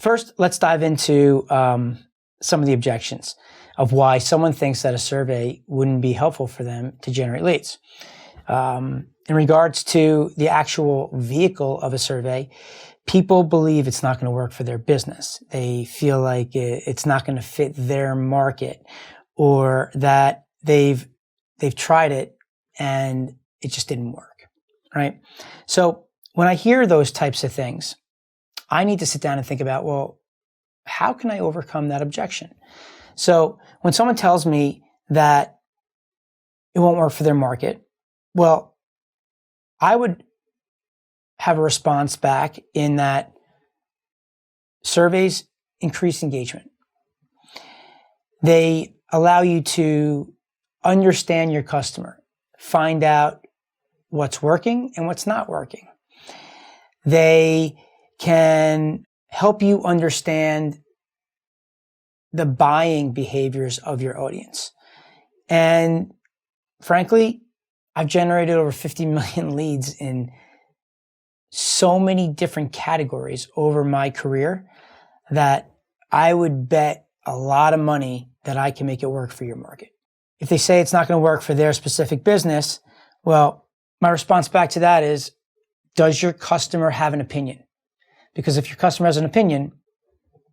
first, let's dive into some of the objections of why someone thinks that a survey wouldn't be helpful for them to generate leads. In regards to the actual vehicle of a survey, people believe it's not going to work for their business. They feel like it's not going to fit their market, or that they've tried it and it just didn't work, right? So when I hear those types of things, I need to sit down and think about, well, how can I overcome that objection? So when someone tells me that it won't work for their market, well, I would have a response back in that surveys increase engagement. They allow you to understand your customer, find out what's working and what's not working. They can help you understand the buying behaviors of your audience. And frankly, I've generated over 50 million leads in so many different categories over my career that I would bet a lot of money that I can make it work for your market. If they say it's not going to work for their specific business, well, my response back to that is, does your customer have an opinion? Because if your customer has an opinion,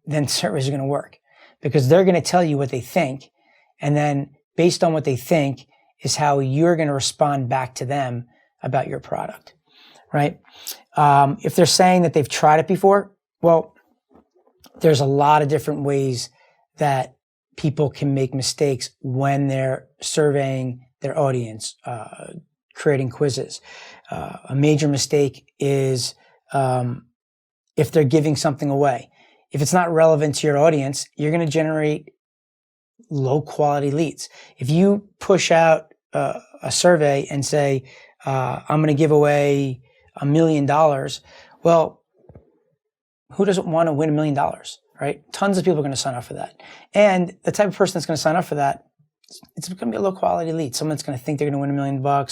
then surveys are going to work, because they're going to tell you what they think. And then based on what they think is how you're going to respond back to them about your product, right? If they're saying that they've tried it before, well, there's a lot of different ways that people can make mistakes when they're surveying their audience, creating quizzes. A major mistake is if they're giving something away. If it's not relevant to your audience, you're going to generate low quality leads. If you push out a survey and say, I'm going to give away $1 million, well, who doesn't want to win $1 million, right? Tons of people are going to sign up for that. And the type of person that's going to sign up for that, it's going to be a low quality lead. Someone that's going to think they're going to win $1 million,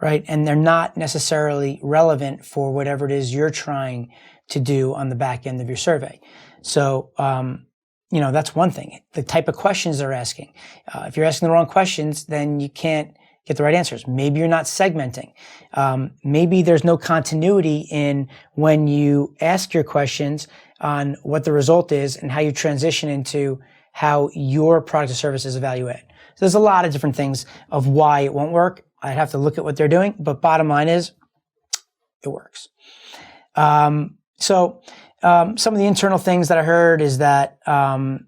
right? And they're not necessarily relevant for whatever it is you're trying to do on the back end of your survey. So, that's one thing. The type of questions they're asking. If you're asking the wrong questions, then you can't get the right answers. Maybe you're not segmenting. Maybe there's no continuity in when you ask your questions on what the result is and how you transition into how your product or service is evaluated. So there's a lot of different things of why it won't work. I'd have to look at what they're doing, but bottom line is, it works. Some of the internal things that I heard is that I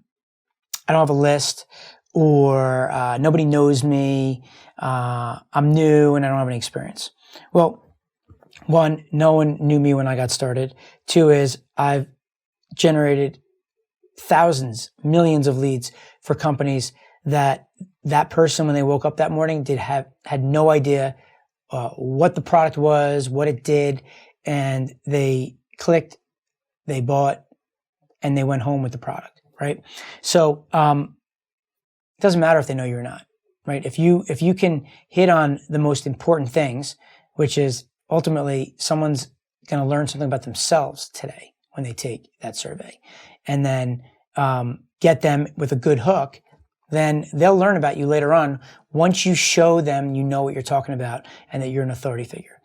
don't have a list, or nobody knows me, I'm new and I don't have any experience. Well, one, no one knew me when I got started. Two is I've generated thousands, millions of leads for companies that person, when they woke up that morning, had no idea what the product was, what it did, and they clicked, they bought, and they went home with the product, right? So it doesn't matter if they know you or not, right? If you can hit on the most important things, which is ultimately someone's going to learn something about themselves today when they take that survey, and then get them with a good hook, then they'll learn about you later on once you show them you know what you're talking about and that you're an authority figure.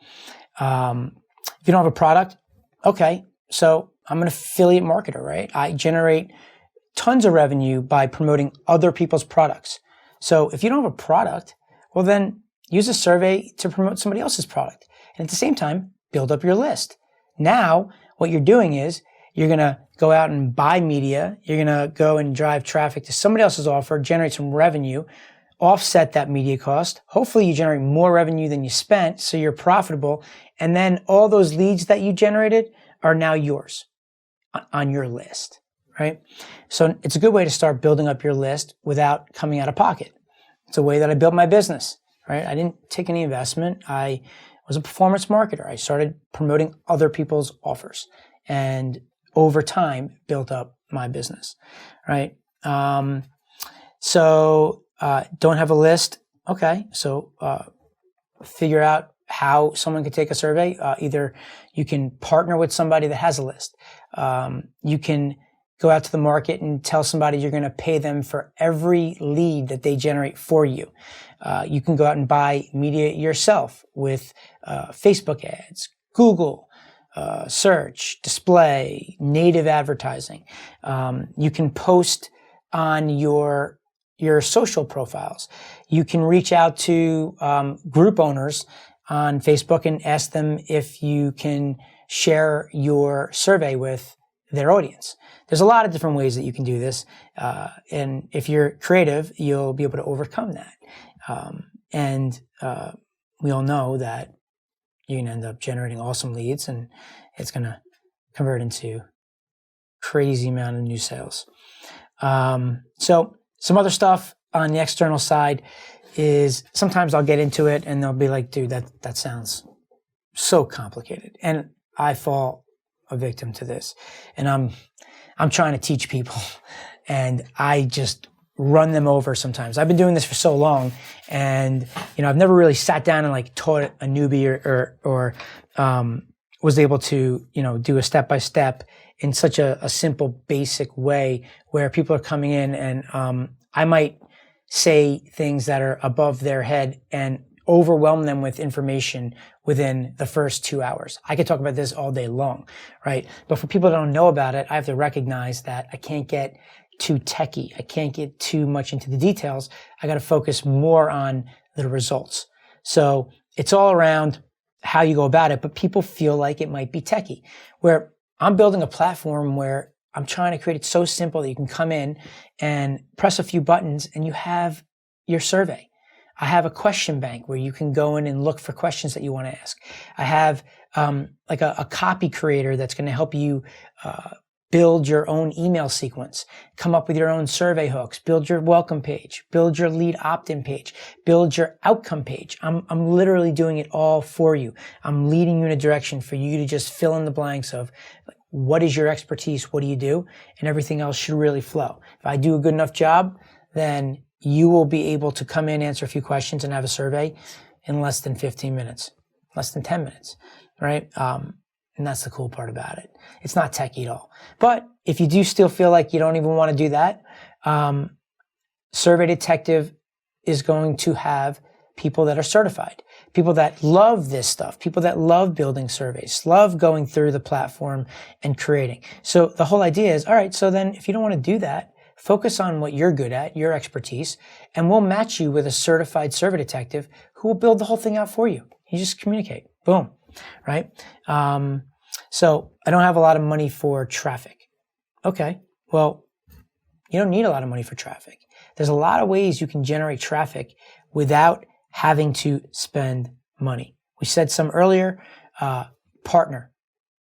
If you don't have a product, okay, so I'm an affiliate marketer, right? I generate tons of revenue by promoting other people's products. So if you don't have a product, well then use a survey to promote somebody else's product. And at the same time, build up your list. Now, what you're doing is you're going to go out and buy media. You're going to go and drive traffic to somebody else's offer, generate some revenue, offset that media cost. Hopefully you generate more revenue than you spent, so you're profitable. And then all those leads that you generated are now yours on your list, right? So it's a good way to start building up your list without coming out of pocket. It's a way that I built my business, right? I didn't take any investment. I was a performance marketer. I started promoting other people's offers and over time built up my business, right? Don't have a list. Okay. So, figure out how someone could take a survey. Either you can partner with somebody that has a list. You can go out to the market and tell somebody you're going to pay them for every lead that they generate for you. You can go out and buy media yourself with Facebook ads, Google, search, display, native advertising. You can post on your social profiles. You can reach out to group owners on Facebook and ask them if you can share your survey with their audience. There's a lot of different ways that you can do this. And if you're creative, you'll be able to overcome that. We all know that you can end up generating awesome leads, and it's going to convert into crazy amount of new sales. So some other stuff on the external side is sometimes I'll get into it and they'll be like, dude, that sounds so complicated. And I fall a victim to this. And I'm trying to teach people and I just run them over sometimes. I've been doing this for so long, and I've never really sat down and like taught a newbie or was able to do a step by step in such a simple, basic way where people are coming in and I might say things that are above their head and overwhelm them with information within the first 2 hours. I could talk about this all day long, right? But for people that don't know about it, I have to recognize that I can't get too techie. I can't get too much into the details. I got to focus more on the results. So it's all around how you go about it, but people feel like it might be techie. Where I'm building a platform where I'm trying to create it so simple that you can come in and press a few buttons and you have your survey. I have a question bank where you can go in and look for questions that you want to ask. I have like a copy creator that's going to help you build your own email sequence, come up with your own survey hooks, build your welcome page, build your lead opt-in page, build your outcome page. I'm literally doing it all for you. I'm leading you in a direction for you to just fill in the blanks of what is your expertise, what do you do, and everything else should really flow. If I do a good enough job, then you will be able to come in, answer a few questions, and have a survey in less than 15 minutes, less than 10 minutes, right? And that's the cool part about it. It's not techy at all. But if you do still feel like you don't even want to do that, SurveyDetective is going to have people that are certified, people that love this stuff, people that love building surveys, love going through the platform and creating. So the whole idea is, all right, so then if you don't want to do that, focus on what you're good at, your expertise, and we'll match you with a certified survey detective who will build the whole thing out for you. You just communicate. Boom. Right? So I don't have a lot of money for traffic. Okay. Well, you don't need a lot of money for traffic. There's a lot of ways you can generate traffic without having to spend money. We said some earlier, partner.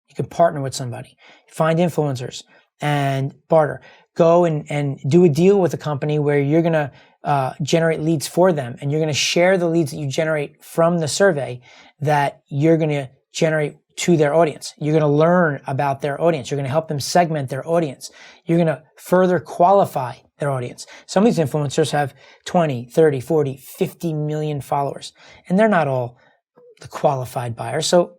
You can partner with somebody, find influencers and barter. Go and do a deal with a company where you're going to generate leads for them, and you're going to share the leads that you generate from the survey that you're going to generate to their audience. You're going to learn about their audience. You're going to help them segment their audience. You're going to further qualify their audience. Some of these influencers have 20, 30, 40, 50 million followers, and they're not all the qualified buyers. So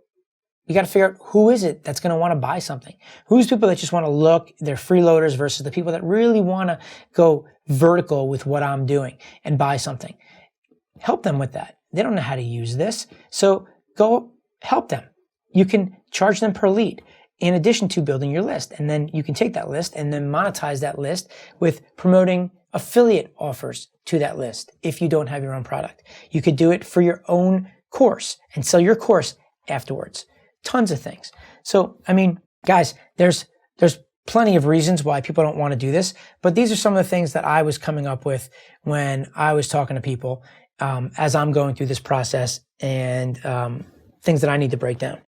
you got to figure out who is it that's going to want to buy something. Who's people that just want to look, they're freeloaders versus the people that really want to go vertical with what I'm doing and buy something. Help them with that. They don't know how to use this. So go help them. You can charge them per lead in addition to building your list. And then you can take that list and then monetize that list with promoting affiliate offers to that list if you don't have your own product. You could do it for your own course and sell your course afterwards. Tons of things. So, I mean, guys, there's plenty of reasons why people don't want to do this, but these are some of the things that I was coming up with when I was talking to people as I'm going through this process, and things that I need to break down.